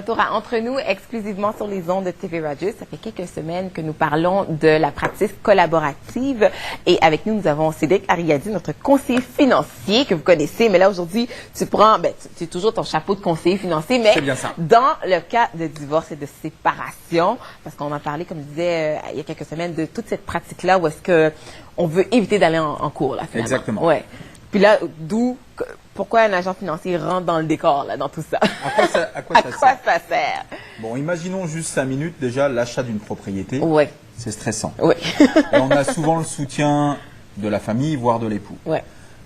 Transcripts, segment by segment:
retour à Entre nous, exclusivement sur les ondes de TV Radio. Ça fait quelques semaines que nous parlons de la pratique collaborative. Et avec nous, nous avons Cédric Ariadi, notre conseiller financier que vous connaissez. Mais là, aujourd'hui, tu prends, tu as toujours ton chapeau de conseiller financier, mais dans le cas de divorce et de séparation, parce qu'on a parlé, comme je disais, il y a quelques semaines, de toute cette pratique-là où est-ce que on veut éviter d'aller en cours, là, finalement. Exactement. Ouais. Puis là, pourquoi un agent financier rentre dans le décor, là, dans tout ça? À quoi ça sert? Bon, imaginons juste 5 minutes, déjà, l'achat d'une propriété. Oui. C'est stressant. Oui. Et on a souvent le soutien de la famille, voire de l'époux. Oui.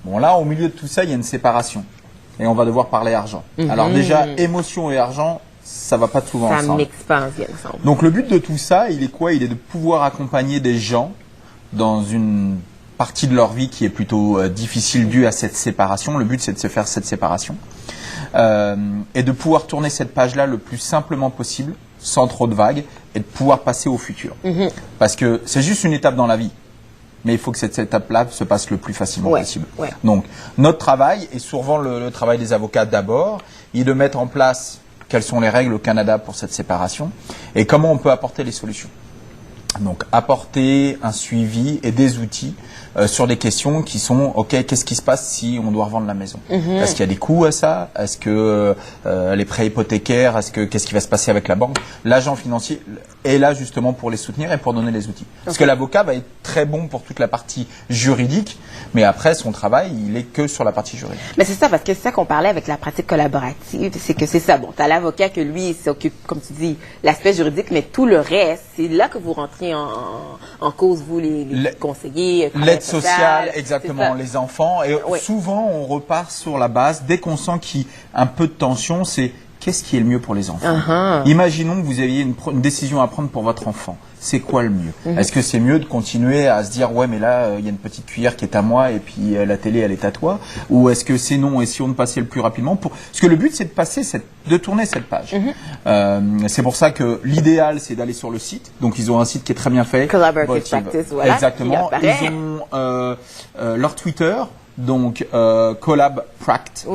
Bon, là, au milieu de tout ça, il y a une séparation. Et on va devoir parler argent. Alors déjà, émotion et argent, ça va pas souvent ensemble. Ça mixe pas bien ensemble. Donc le but de tout ça, il est quoi? Il est de pouvoir accompagner des gens dans une partie de leur vie qui est plutôt difficile due à cette séparation. Le but, c'est de se faire cette séparation. Et de pouvoir tourner cette page-là le plus simplement possible, sans trop de vagues, et de pouvoir passer au futur. Parce que c'est juste une étape dans la vie. Mais il faut que cette étape-là se passe le plus facilement possible. Ouais. Donc, notre travail, et souvent le travail des avocats d'abord, est de mettre en place quelles sont les règles au Canada pour cette séparation et comment on peut apporter les solutions. Donc, apporter un suivi et des outils sur des questions qui sont, OK, qu'est-ce qui se passe si on doit revendre la maison? Est-ce qu'il y a des coûts à ça? Est-ce que les prêts hypothécaires, qu'est-ce qui va se passer avec la banque? L'agent financier est là justement pour les soutenir et pour donner les outils. Parce que l'avocat va être très bon pour toute la partie juridique, mais après, son travail, il est que sur la partie juridique. Mais c'est ça, parce que c'est ça qu'on parlait avec la pratique collaborative, c'est que c'est ça. Bon, tu as l'avocat que lui, il s'occupe, comme tu dis, l'aspect juridique, mais tout le reste, c'est là que vous rentrez en cause, vous, les conseillers. L'aide sociale, exactement, les enfants. Et souvent, on repart sur la base, dès qu'on sent qu'il y a un peu de tension, c'est qu'est-ce qui est le mieux pour les enfants? Imaginons que vous aviez une décision à prendre pour votre enfant. C'est quoi le mieux? Est-ce que c'est mieux de continuer à se dire ouais mais là il y a une petite cuillère qui est à moi et puis la télé elle est à toi? Ou est-ce que c'est non, essayons de passer le plus rapidement parce que le but c'est de tourner cette page. C'est pour ça que l'idéal c'est d'aller sur le site. Donc ils ont un site qui est très bien fait. Collaborative Practice, voilà. Exactement. Ils ont leur Twitter, donc Collab Pract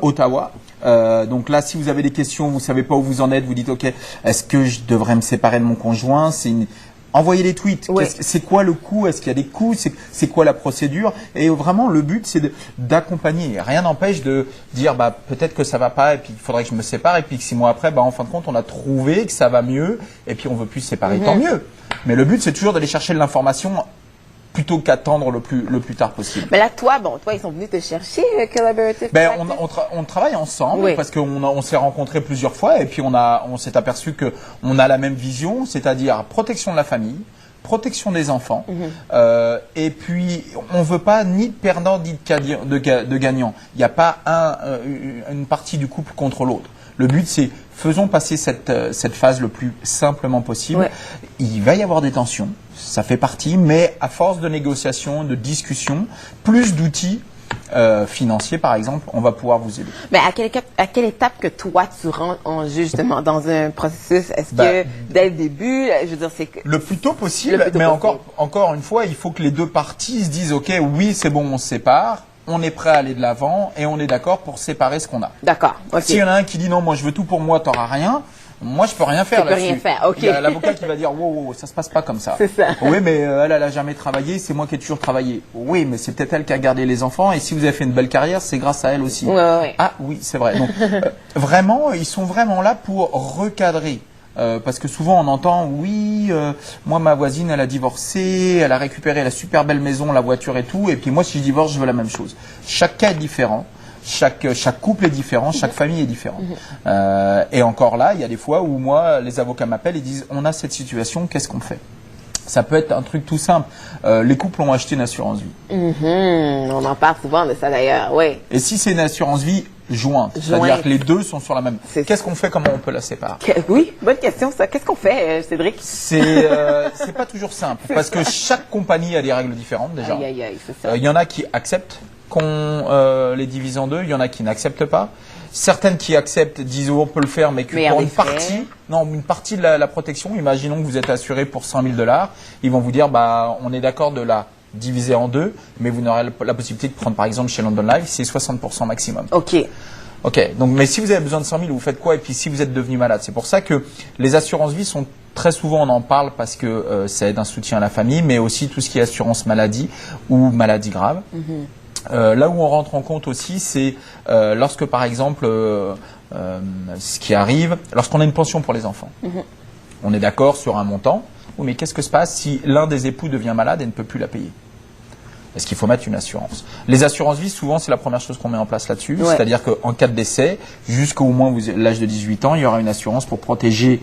Ottawa. Donc là, si vous avez des questions, vous savez pas où vous en êtes, vous dites OK, est-ce que je devrais me séparer de mon conjoint? Envoyez des tweets. C'est quoi le coût? Est-ce qu'il y a des coûts? C'est quoi la procédure? Et vraiment, le but, c'est d'accompagner. Rien n'empêche de dire peut-être que ça va pas et puis il faudrait que je me sépare et puis que 6 mois après, en fin de compte, on a trouvé que ça va mieux et puis on veut plus se séparer. Tant mieux. Mais le but, c'est toujours d'aller chercher de l'information plutôt qu'attendre le plus tard possible. Mais là, toi, ils sont venus te chercher, Collaborative Practice? On travaille ensemble parce qu'on s'est rencontrés plusieurs fois et puis on s'est aperçu qu'on a la même vision, c'est-à-dire protection de la famille, protection des enfants, et puis on veut pas ni de perdant ni de gagnant. Il n'y a pas une partie du couple contre l'autre. Le but, c'est faisons passer cette phase le plus simplement possible. Il va y avoir des tensions, ça fait partie, mais à force de négociation, de discussion, plus d'outils financiers, par exemple, on va pouvoir vous aider. Mais à quelle étape que toi, tu rentres justement dans un processus? Est-ce que dès le début, je veux dire, c'est... Le plus tôt possible, mais encore une fois, il faut que les deux parties se disent, OK, oui, c'est bon, on se sépare. On est prêt à aller de l'avant et on est d'accord pour séparer ce qu'on a. D'accord. S'il y en a un qui dit non, moi je veux tout pour moi, t'auras rien. Moi je peux rien faire là-dessus. Tu peux rien faire, ok. Il y a l'avocat qui va dire wow, ça se passe pas comme ça. C'est ça. Oui, mais elle a jamais travaillé, c'est moi qui ai toujours travaillé. Oui, mais c'est peut-être elle qui a gardé les enfants et si vous avez fait une belle carrière, c'est grâce à elle aussi. Ah oui, c'est vrai. Donc vraiment, ils sont vraiment là pour recadrer. Parce que souvent on entend moi ma voisine elle a divorcé, elle a récupéré la super belle maison, la voiture et tout, et puis moi si je divorce je veux la même chose. Chaque cas est différent, chaque couple est différent, chaque famille est différente. Et encore là, il y a des fois où moi les avocats m'appellent et disent on a cette situation, qu'est-ce qu'on fait? Ça peut être un truc tout simple. Les couples ont acheté une assurance vie. On en parle souvent de ça d'ailleurs, Et si c'est une assurance vie jointe, c'est-à-dire que les deux sont sur la même. Qu'est-ce qu'on fait? Comment on peut la séparer? Oui, bonne question ça. Qu'est-ce qu'on fait, Cédric? C'est pas toujours simple parce que chaque compagnie a des règles différentes déjà. Il y en a qui acceptent qu'on les divise en deux, il y en a qui n'acceptent pas. Certaines qui acceptent disent on peut le faire, mais que pour une partie de la protection. Imaginons que vous êtes assuré pour 100 000 $, ils vont vous dire on est d'accord de la diviser en deux, mais vous n'aurez la possibilité de prendre par exemple chez London Life, c'est 60% maximum. Ok. Ok, donc mais si vous avez besoin de 100 000, vous faites quoi? Et puis si vous êtes devenu malade, c'est pour ça que les assurances vie sont très souvent, on en parle parce que ça aide un soutien à la famille, mais aussi tout ce qui est assurance maladie ou maladie grave. Là où on rentre en compte aussi, c'est lorsque par exemple, ce qui arrive, lorsqu'on a une pension pour les enfants. On est d'accord sur un montant, mais qu'est-ce que se passe si l'un des époux devient malade et ne peut plus la payer? Est-ce qu'il faut mettre une assurance? Les assurances vie, souvent, c'est la première chose qu'on met en place là-dessus. Ouais. C'est-à-dire qu'en cas de décès, jusqu'au moins l'âge de 18 ans, il y aura une assurance pour protéger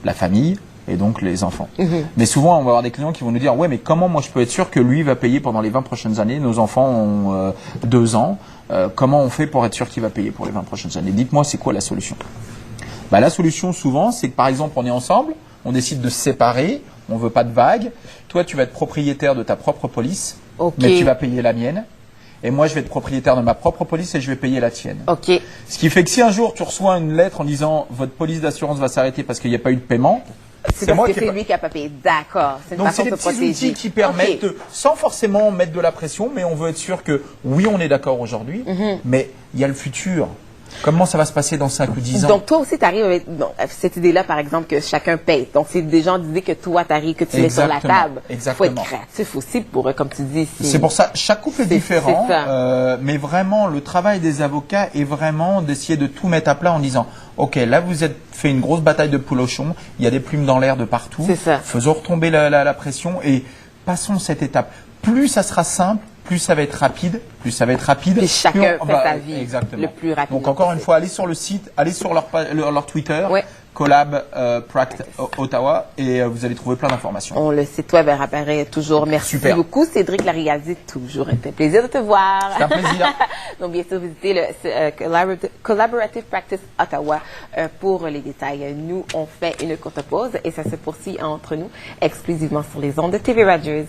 la famille et donc les enfants. Mais souvent, on va avoir des clients qui vont nous dire « Ouais, mais comment moi je peux être sûr que lui va payer pendant les 20 prochaines années? Nos enfants ont 2 ans. Comment on fait pour être sûr qu'il va payer pour les 20 prochaines années? Dites-moi, c'est quoi la solution ?» La solution, souvent, c'est que par exemple, on est ensemble, on décide de se séparer, on ne veut pas de vagues. Toi, tu vas être propriétaire de ta propre police. Mais tu vas payer la mienne. Et moi, je vais être propriétaire de ma propre police et je vais payer la tienne. Ce qui fait que si un jour tu reçois une lettre en disant votre police d'assurance va s'arrêter parce qu'il n'y a pas eu de paiement, c'est moi qui c'est lui qui a pas payé. D'accord. Donc c'est des petits outils qui permettent, sans forcément mettre de la pression, mais on veut être sûr que oui, on est d'accord aujourd'hui, mais il y a le futur. Comment ça va se passer dans 5 ou 10 ans? Donc, toi aussi, tu arrives avec cette idée-là, par exemple, que chacun paye. Donc, c'est des gens d'idées que toi, tu arrives, que tu mets sur la table. Il faut être créatif aussi pour, comme tu dis. C'est pour ça, chaque couple est différent, mais vraiment, le travail des avocats est vraiment d'essayer de tout mettre à plat en disant, OK, là, vous êtes fait une grosse bataille de poule au chon, il y a des plumes dans l'air de partout. Faisons retomber la pression et passons cette étape. Plus ça sera simple, plus ça va être rapide, plus chacun fait sa vie le plus rapide. Donc encore une fois, allez sur le site, allez sur leur Twitter, Collab Ottawa, et vous allez trouver plein d'informations. Le site web apparaît toujours. Merci beaucoup, Cédric Larialdi. Toujours un plaisir de te voir. C'est un plaisir. Donc bien sûr, visitez le Collaborative Practice Ottawa pour les détails. Nous, on fait une courte pause et ça se poursuit entre nous exclusivement sur les ondes de TV Rogers.